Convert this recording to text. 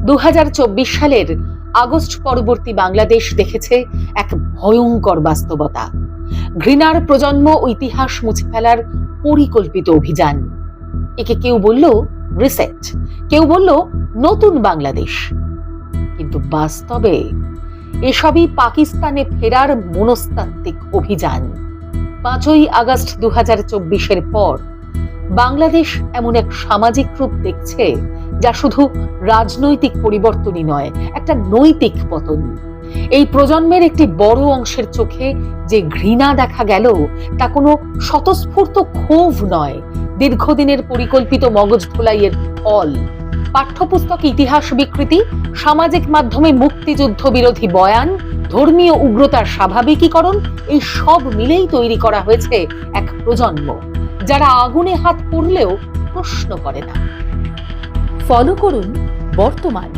2024 সালের আগস্ট পরবর্তী বাংলাদেশ দেখেছে এক ভয়ঙ্কর বাস্তবতা। ঘৃণার প্রজন্ম ও ইতিহাস মুছে ফেলার পরিকল্পিত অভিযান। একে কেউ বলল রিসেট, কেউ বলল নতুন বাংলাদেশ, কিন্তু বাস্তবে এসবই পাকিস্তানে ফেরার মনস্তাত্ত্বিক অভিযান। 5ই আগস্ট 2024-এর পর বাংলাদেশ এমন এক সামাজিক রূপ দেখছে যা শুধু রাজনৈতিক পরিবর্তনই নয়, একটা নৈতিক পতন। এই প্রজন্মের একটি বড় অংশের চোখে যে ঘৃণা দেখা গেল তা কোনো স্বতঃস্ফূর্ত ক্ষোভ নয়, দীর্ঘদিনের পরিকল্পিত মগজ ধোলাইয়ের ফল। পাঠ্যপুস্তকে ইতিহাস বিকৃতি, সামাজিক মাধ্যমে মুক্তিযুদ্ধ বিরোধী বয়ান, ধর্মীয় উগ্রতার স্বাভাবিকীকরণ, এই সব মিলেই তৈরি করা হয়েছে এক প্রজন্ম যারা আগুনে হাত পুড়লেও প্রশ্ন করে না। ফলো করুন বর্তমান।